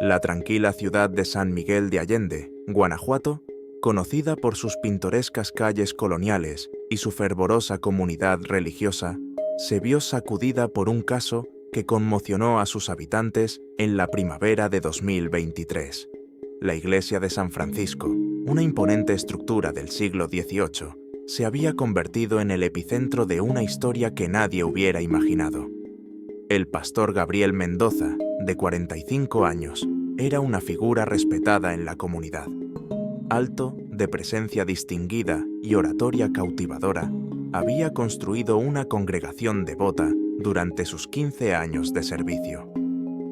La tranquila ciudad de San Miguel de Allende, Guanajuato, conocida por sus pintorescas calles coloniales y su fervorosa comunidad religiosa, se vio sacudida por un caso que conmocionó a sus habitantes en la primavera de 2023. La iglesia de San Francisco, una imponente estructura del siglo XVIII, se había convertido en el epicentro de una historia que nadie hubiera imaginado. El pastor Gabriel Mendoza, de 45 años, era una figura respetada en la comunidad. Alto, de presencia distinguida y oratoria cautivadora, había construido una congregación devota durante sus 15 años de servicio.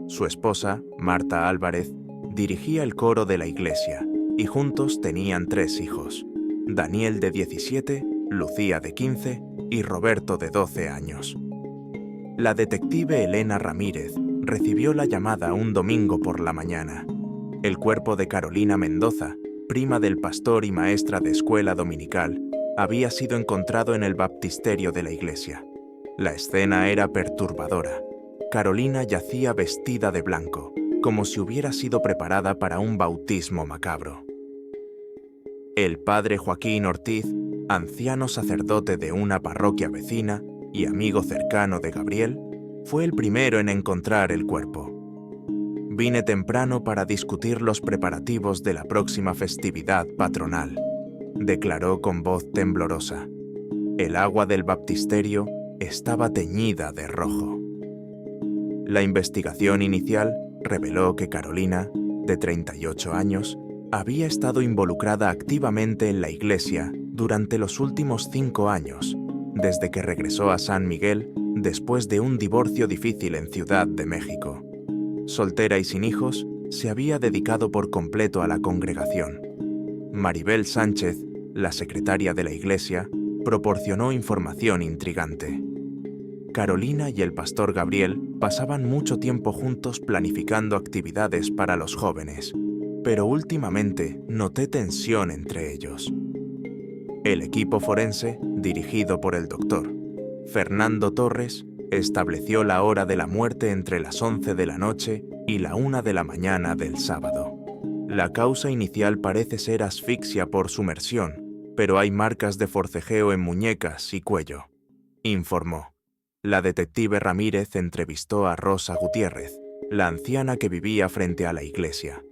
Su esposa, Marta Álvarez, dirigía el coro de la iglesia y juntos tenían 3 hijos: Daniel de 17, Lucía de 15 y Roberto de 12 años. La detective Elena Ramírez recibió la llamada un domingo por la mañana. El cuerpo de Carolina Mendoza, prima del pastor y maestra de escuela dominical, había sido encontrado en el baptisterio de la iglesia. La escena era perturbadora. Carolina yacía vestida de blanco, como si hubiera sido preparada para un bautismo macabro. El padre Joaquín Ortiz, anciano sacerdote de una parroquia vecina y amigo cercano de Gabriel, fue el primero en encontrar el cuerpo. Vine temprano para discutir los preparativos de la próxima festividad patronal, declaró con voz temblorosa. El agua del baptisterio estaba teñida de rojo. La investigación inicial reveló que Carolina, de 38 años, había estado involucrada activamente en la iglesia durante los últimos 5 años, desde que regresó a San Miguel después de un divorcio difícil en Ciudad de México. Soltera y sin hijos, se había dedicado por completo a la congregación. Maribel Sánchez, la secretaria de la iglesia, proporcionó información intrigante. Carolina y el pastor Gabriel pasaban mucho tiempo juntos planificando actividades para los jóvenes, pero últimamente noté tensión entre ellos. El equipo forense, dirigido por el doctor Fernando Torres, estableció la hora de la muerte entre las 11 de la noche y la 1 de la mañana del sábado. La causa inicial parece ser asfixia por sumersión, pero hay marcas de forcejeo en muñecas y cuello, informó. La detective Ramírez entrevistó a Rosa Gutiérrez, la anciana que vivía frente a la iglesia.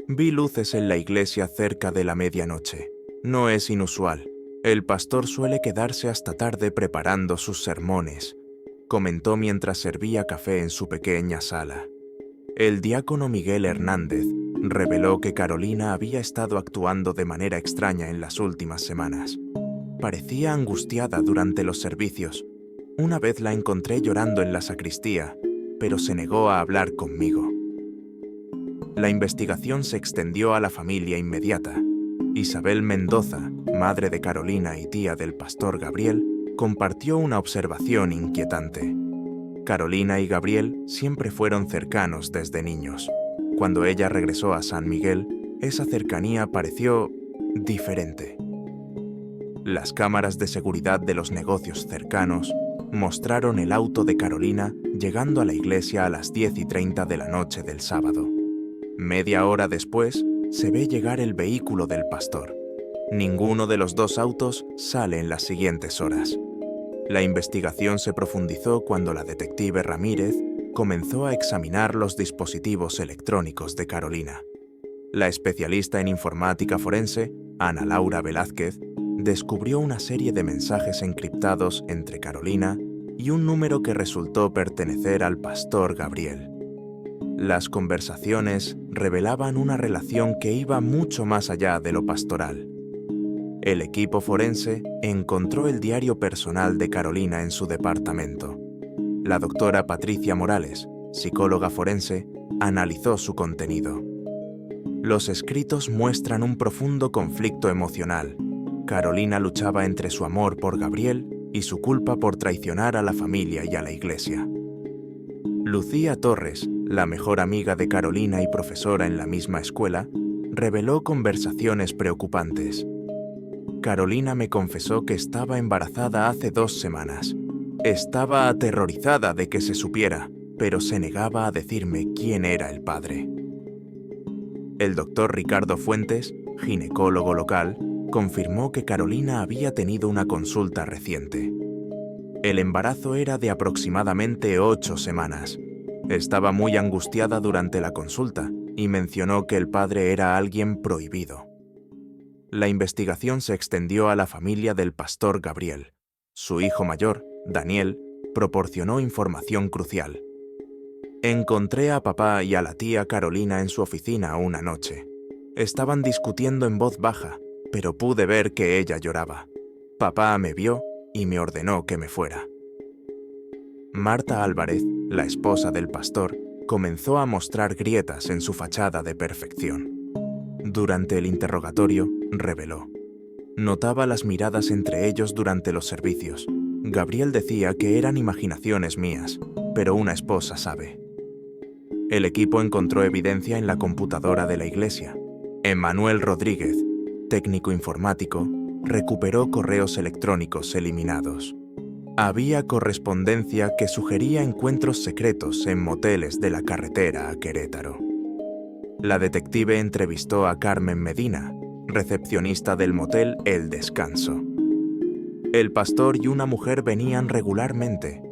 Vi luces en la iglesia cerca de la medianoche. No es inusual. El pastor suele quedarse hasta tarde preparando sus sermones, comentó mientras servía café en su pequeña sala. El diácono Miguel Hernández reveló que Carolina había estado actuando de manera extraña en las últimas semanas. Parecía angustiada durante los servicios. Una vez la encontré llorando en la sacristía, pero se negó a hablar conmigo. La investigación se extendió a la familia inmediata. Isabel Mendoza, madre de Carolina y tía del pastor Gabriel, compartió una observación inquietante. Carolina y Gabriel siempre fueron cercanos desde niños. Cuando ella regresó a San Miguel, esa cercanía pareció diferente. Las cámaras de seguridad de los negocios cercanos mostraron el auto de Carolina llegando a la iglesia a las 10:30 de la noche del sábado. Media hora después, se ve llegar el vehículo del pastor. Ninguno de los 2 autos sale en las siguientes horas. La investigación se profundizó cuando la detective Ramírez comenzó a examinar los dispositivos electrónicos de Carolina. La especialista en informática forense, Ana Laura Velázquez, descubrió una serie de mensajes encriptados entre Carolina y un número que resultó pertenecer al pastor Gabriel. Las conversaciones revelaban una relación que iba mucho más allá de lo pastoral. El equipo forense encontró el diario personal de Carolina en su departamento. La doctora Patricia Morales, psicóloga forense, analizó su contenido. Los escritos muestran un profundo conflicto emocional. Carolina luchaba entre su amor por Gabriel y su culpa por traicionar a la familia y a la iglesia. Lucía Torres, la mejor amiga de Carolina y profesora en la misma escuela, reveló conversaciones preocupantes. Carolina me confesó que estaba embarazada hace 2 semanas. Estaba aterrorizada de que se supiera, pero se negaba a decirme quién era el padre. El doctor Ricardo Fuentes, ginecólogo local, confirmó que Carolina había tenido una consulta reciente. El embarazo era de aproximadamente 8 semanas. Estaba muy angustiada durante la consulta y mencionó que el padre era alguien prohibido. La investigación se extendió a la familia del pastor Gabriel. Su hijo mayor, Daniel, proporcionó información crucial. Encontré a papá y a la tía Carolina en su oficina una noche. Estaban discutiendo en voz baja, pero pude ver que ella lloraba. Papá me vio y me ordenó que me fuera. Marta Álvarez, la esposa del pastor, comenzó a mostrar grietas en su fachada de perfección. Durante el interrogatorio, reveló: notaba las miradas entre ellos durante los servicios. Gabriel decía que eran imaginaciones mías, pero una esposa sabe. El equipo encontró evidencia en la computadora de la iglesia. Emmanuel Rodríguez, técnico informático, recuperó correos electrónicos eliminados. Había correspondencia que sugería encuentros secretos en moteles de la carretera a Querétaro. La detective entrevistó a Carmen Medina, recepcionista del motel El Descanso. El pastor y una mujer venían regularmente.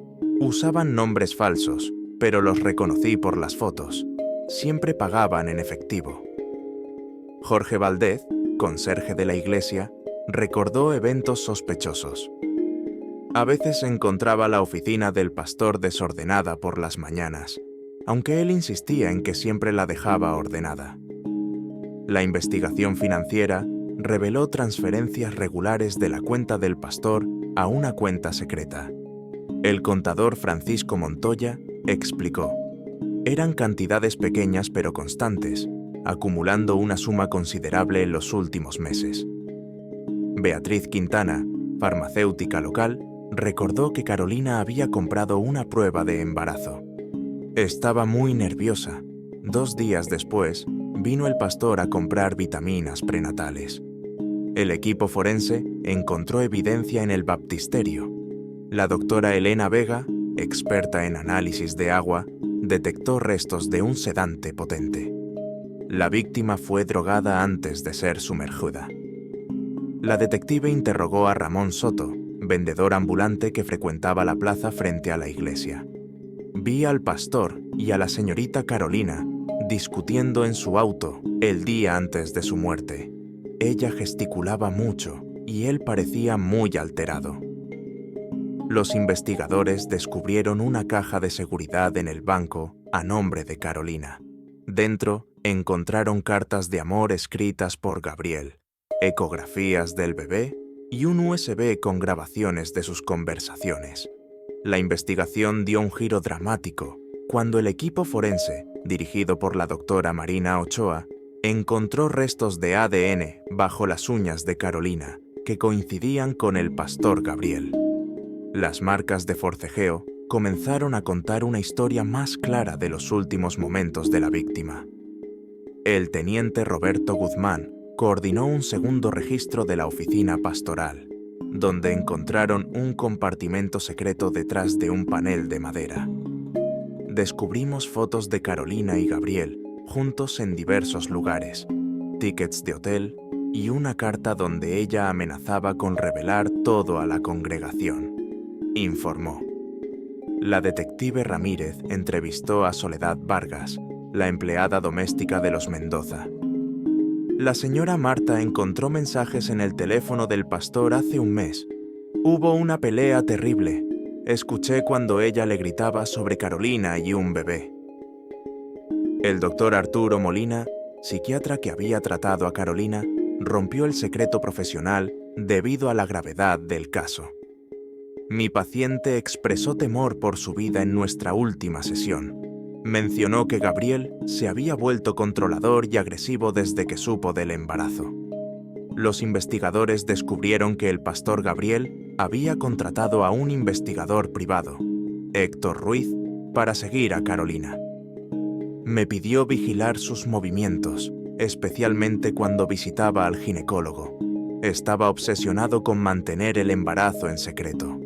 Usaban nombres falsos, pero los reconocí por las fotos. Siempre pagaban en efectivo. Jorge Valdez, conserje de la iglesia, recordó eventos sospechosos. A veces encontraba la oficina del pastor desordenada por las mañanas, aunque él insistía en que siempre la dejaba ordenada. La investigación financiera reveló transferencias regulares de la cuenta del pastor a una cuenta secreta. El contador Francisco Montoya explicó: eran cantidades pequeñas pero constantes, acumulando una suma considerable en los últimos meses. Beatriz Quintana, farmacéutica local, recordó que Carolina había comprado una prueba de embarazo. Estaba muy nerviosa. 2 días después, vino el pastor a comprar vitaminas prenatales. El equipo forense encontró evidencia en el baptisterio. La doctora Elena Vega, experta en análisis de agua, detectó restos de un sedante potente. La víctima fue drogada antes de ser sumergida. La detective interrogó a Ramón Soto, vendedor ambulante que frecuentaba la plaza frente a la iglesia. Vi al pastor y a la señorita Carolina discutiendo en su auto el día antes de su muerte. Ella gesticulaba mucho y él parecía muy alterado. Los investigadores descubrieron una caja de seguridad en el banco a nombre de Carolina. Dentro encontraron cartas de amor escritas por Gabriel, ecografías del bebé y un USB con grabaciones de sus conversaciones. La investigación dio un giro dramático cuando el equipo forense, dirigido por la doctora Marina Ochoa, encontró restos de ADN bajo las uñas de Carolina que coincidían con el pastor Gabriel. Las marcas de forcejeo comenzaron a contar una historia más clara de los últimos momentos de la víctima. El teniente Roberto Guzmán coordinó un segundo registro de la oficina pastoral, donde encontraron un compartimento secreto detrás de un panel de madera. Descubrimos fotos de Carolina y Gabriel juntos en diversos lugares, tickets de hotel y una carta donde ella amenazaba con revelar todo a la congregación, informó. La detective Ramírez entrevistó a Soledad Vargas, la empleada doméstica de los Mendoza. La señora Marta encontró mensajes en el teléfono del pastor hace un mes. Hubo una pelea terrible. Escuché cuando ella le gritaba sobre Carolina y un bebé. El doctor Arturo Molina, psiquiatra que había tratado a Carolina, rompió el secreto profesional debido a la gravedad del caso. Mi paciente expresó temor por su vida en nuestra última sesión. Mencionó que Gabriel se había vuelto controlador y agresivo desde que supo del embarazo. Los investigadores descubrieron que el pastor Gabriel había contratado a un investigador privado, Héctor Ruiz, para seguir a Carolina. Me pidió vigilar sus movimientos, especialmente cuando visitaba al ginecólogo. Estaba obsesionado con mantener el embarazo en secreto.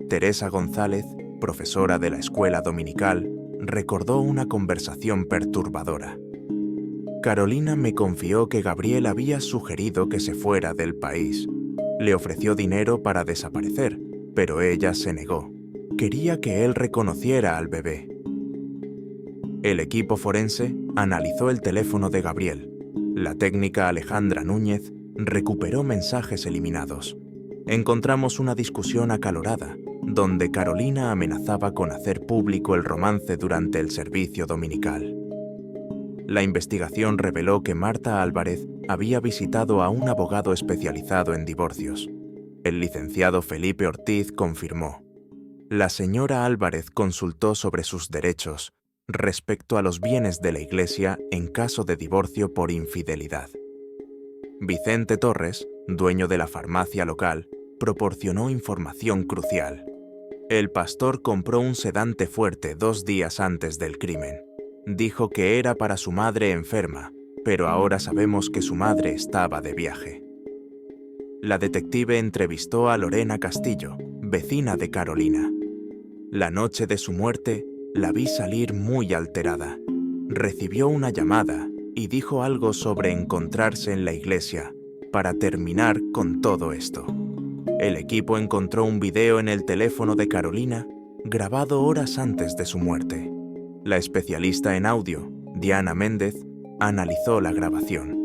Teresa González, profesora de la escuela dominical, recordó una conversación perturbadora. Carolina me confió que Gabriel había sugerido que se fuera del país. Le ofreció dinero para desaparecer, pero ella se negó. Quería que él reconociera al bebé. El equipo forense analizó el teléfono de Gabriel. La técnica Alejandra Núñez recuperó mensajes eliminados. Encontramos una discusión acalorada, donde Carolina amenazaba con hacer público el romance durante el servicio dominical. La investigación reveló que Marta Álvarez había visitado a un abogado especializado en divorcios. El licenciado Felipe Ortiz confirmó: la señora Álvarez consultó sobre sus derechos respecto a los bienes de la Iglesia en caso de divorcio por infidelidad. Vicente Torres, dueño de la farmacia local, proporcionó información crucial. El pastor compró un sedante fuerte 2 días antes del crimen. Dijo que era para su madre enferma, pero ahora sabemos que su madre estaba de viaje. La detective entrevistó a Lorena Castillo, vecina de Carolina. La noche de su muerte, la vi salir muy alterada. Recibió una llamada y dijo algo sobre encontrarse en la iglesia para terminar con todo esto. El equipo encontró un video en el teléfono de Carolina grabado horas antes de su muerte. La especialista en audio, Diana Méndez, analizó la grabación.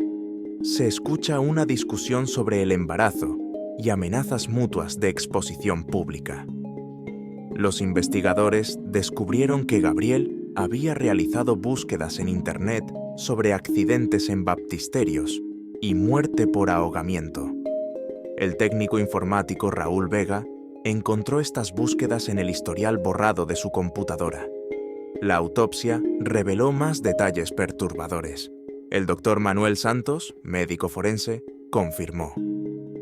Se escucha una discusión sobre el embarazo y amenazas mutuas de exposición pública. Los investigadores descubrieron que Gabriel había realizado búsquedas en Internet sobre accidentes en baptisterios y muerte por ahogamiento. El técnico informático Raúl Vega encontró estas búsquedas en el historial borrado de su computadora. La autopsia reveló más detalles perturbadores. El doctor Manuel Santos, médico forense, confirmó: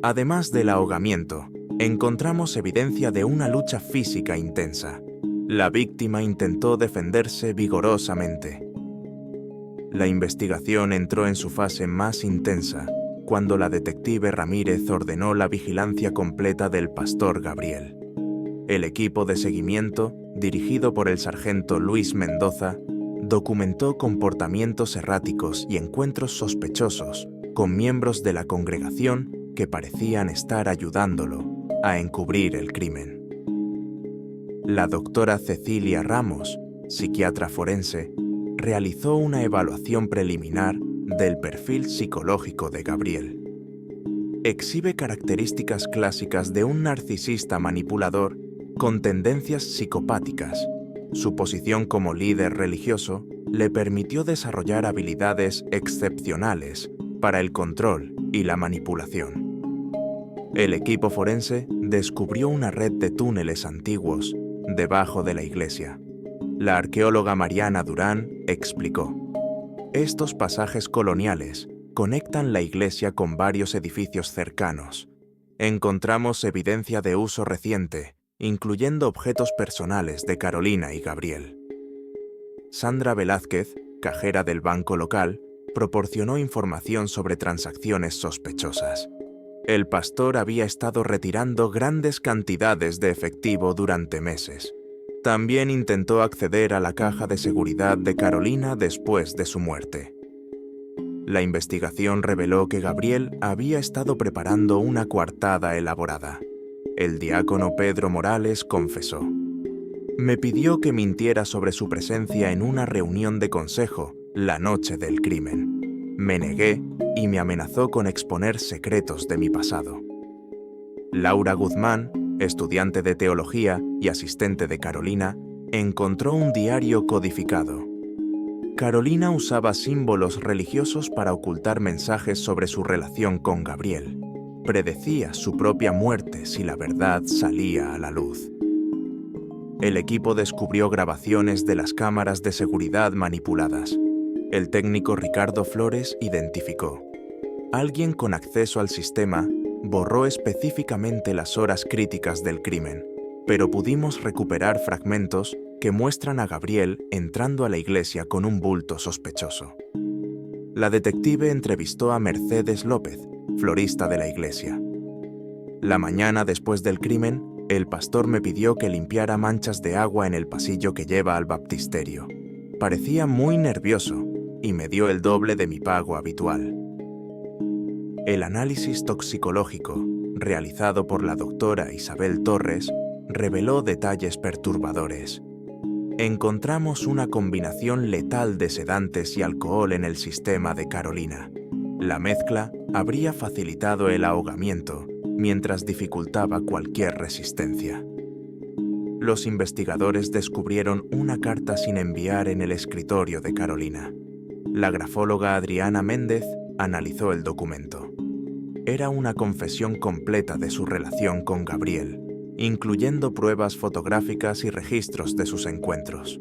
además del ahogamiento, encontramos evidencia de una lucha física intensa. La víctima intentó defenderse vigorosamente. La investigación entró en su fase más intensa cuando la detective Ramírez ordenó la vigilancia completa del pastor Gabriel. El equipo de seguimiento, dirigido por el sargento Luis Mendoza, documentó comportamientos erráticos y encuentros sospechosos con miembros de la congregación que parecían estar ayudándolo a encubrir el crimen. La doctora Cecilia Ramos, psiquiatra forense, realizó una evaluación preliminar del perfil psicológico de Gabriel. Exhibe características clásicas de un narcisista manipulador con tendencias psicopáticas. Su posición como líder religioso le permitió desarrollar habilidades excepcionales para el control y la manipulación. El equipo forense descubrió una red de túneles antiguos debajo de la iglesia. La arqueóloga Mariana Durán explicó: estos pasajes coloniales conectan la iglesia con varios edificios cercanos. Encontramos evidencia de uso reciente, incluyendo objetos personales de Carolina y Gabriel. Sandra Velázquez, cajera del banco local, proporcionó información sobre transacciones sospechosas. El pastor había estado retirando grandes cantidades de efectivo durante meses. También intentó acceder a la caja de seguridad de Carolina después de su muerte. La investigación reveló que Gabriel había estado preparando una coartada elaborada. El diácono Pedro Morales confesó: me pidió que mintiera sobre su presencia en una reunión de consejo la noche del crimen. Me negué y me amenazó con exponer secretos de mi pasado. Laura Guzmán, estudiante de teología y asistente de Carolina, encontró un diario codificado. Carolina usaba símbolos religiosos para ocultar mensajes sobre su relación con Gabriel. Predecía su propia muerte si la verdad salía a la luz. El equipo descubrió grabaciones de las cámaras de seguridad manipuladas. El técnico Ricardo Flores identificó: alguien con acceso al sistema borró específicamente las horas críticas del crimen, pero pudimos recuperar fragmentos que muestran a Gabriel entrando a la iglesia con un bulto sospechoso. La detective entrevistó a Mercedes López, florista de la iglesia. La mañana después del crimen, el pastor me pidió que limpiara manchas de agua en el pasillo que lleva al baptisterio. Parecía muy nervioso y me dio el doble de mi pago habitual. El análisis toxicológico, realizado por la doctora Isabel Torres, reveló detalles perturbadores. Encontramos una combinación letal de sedantes y alcohol en el sistema de Carolina. La mezcla habría facilitado el ahogamiento, mientras dificultaba cualquier resistencia. Los investigadores descubrieron una carta sin enviar en el escritorio de Carolina. La grafóloga Adriana Méndez analizó el documento. Era una confesión completa de su relación con Gabriel, incluyendo pruebas fotográficas y registros de sus encuentros.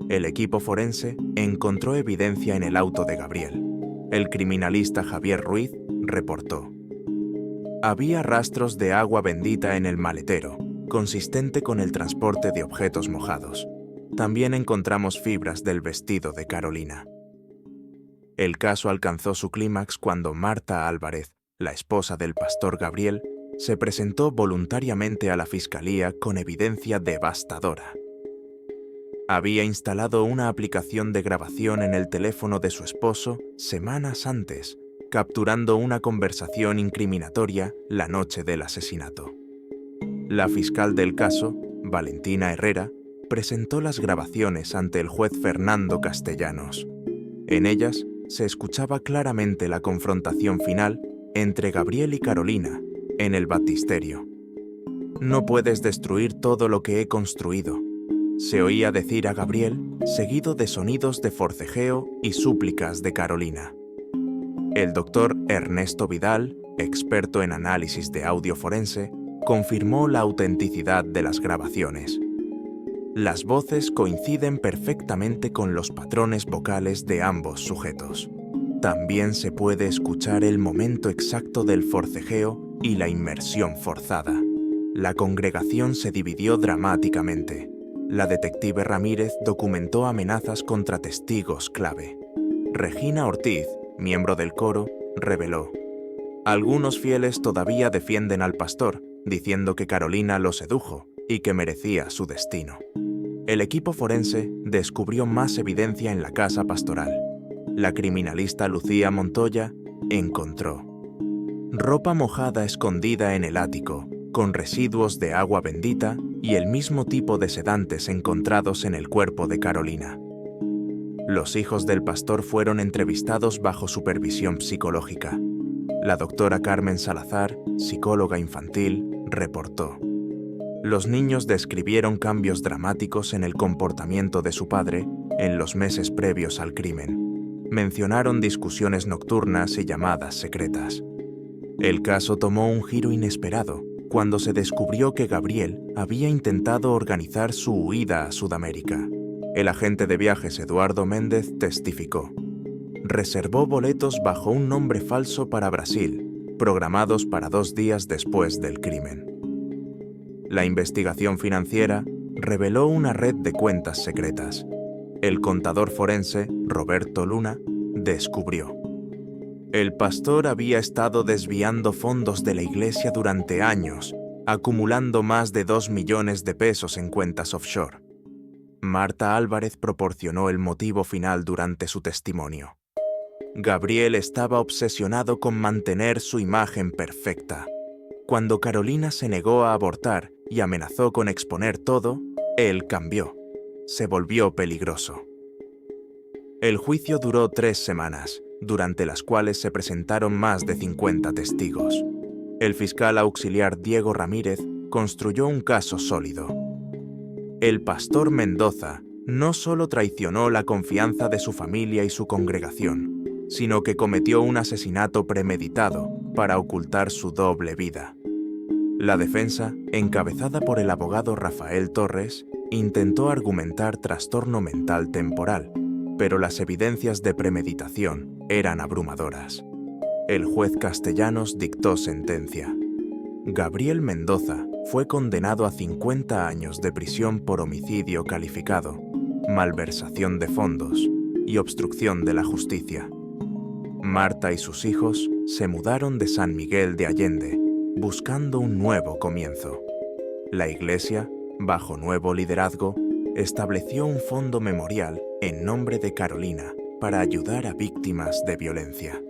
El equipo forense encontró evidencia en el auto de Gabriel. El criminalista Javier Ruiz reportó: había rastros de agua bendita en el maletero, consistente con el transporte de objetos mojados. También encontramos fibras del vestido de Carolina. El caso alcanzó su clímax cuando Marta Álvarez, la esposa del pastor Gabriel, se presentó voluntariamente a la fiscalía con evidencia devastadora. Había instalado una aplicación de grabación en el teléfono de su esposo semanas antes, capturando una conversación incriminatoria la noche del asesinato. La fiscal del caso, Valentina Herrera, presentó las grabaciones ante el juez Fernando Castellanos. En ellas se escuchaba claramente la confrontación final entre Gabriel y Carolina en el baptisterio. «No puedes destruir todo lo que he construido», se oía decir a Gabriel, seguido de sonidos de forcejeo y súplicas de Carolina. El doctor Ernesto Vidal, experto en análisis de audio forense, confirmó la autenticidad de las grabaciones. Las voces coinciden perfectamente con los patrones vocales de ambos sujetos. También se puede escuchar el momento exacto del forcejeo y la inmersión forzada. La congregación se dividió dramáticamente. La detective Ramírez documentó amenazas contra testigos clave. Regina Ortiz, miembro del coro, reveló: algunos fieles todavía defienden al pastor, diciendo que Carolina lo sedujo y que merecía su destino. El equipo forense descubrió más evidencia en la casa pastoral. La criminalista Lucía Montoya encontró ropa mojada escondida en el ático, con residuos de agua bendita y el mismo tipo de sedantes encontrados en el cuerpo de Carolina. Los hijos del pastor fueron entrevistados bajo supervisión psicológica. La doctora Carmen Salazar, psicóloga infantil, reportó: los niños describieron cambios dramáticos en el comportamiento de su padre en los meses previos al crimen. Mencionaron discusiones nocturnas y llamadas secretas. El caso tomó un giro inesperado cuando se descubrió que Gabriel había intentado organizar su huida a Sudamérica. El agente de viajes Eduardo Méndez testificó: reservó boletos bajo un nombre falso para Brasil, programados para 2 días después del crimen. La investigación financiera reveló una red de cuentas secretas. El contador forense, Roberto Luna, descubrió: el pastor había estado desviando fondos de la iglesia durante años, acumulando más de 2 millones de pesos en cuentas offshore. Marta Álvarez proporcionó el motivo final durante su testimonio. Gabriel estaba obsesionado con mantener su imagen perfecta. Cuando Carolina se negó a abortar y amenazó con exponer todo, él cambió. Se volvió peligroso. El juicio duró 3 semanas, durante las cuales se presentaron más de 50 testigos. El fiscal auxiliar Diego Ramírez construyó un caso sólido. El pastor Mendoza no solo traicionó la confianza de su familia y su congregación, sino que cometió un asesinato premeditado para ocultar su doble vida. La defensa, encabezada por el abogado Rafael Torres, intentó argumentar trastorno mental temporal, pero las evidencias de premeditación eran abrumadoras. El juez Castellanos dictó sentencia. Gabriel Mendoza fue condenado a 50 años de prisión por homicidio calificado, malversación de fondos y obstrucción de la justicia. Marta y sus hijos se mudaron de San Miguel de Allende, buscando un nuevo comienzo. La iglesia, bajo nuevo liderazgo, estableció un fondo memorial en nombre de Carolina para ayudar a víctimas de violencia.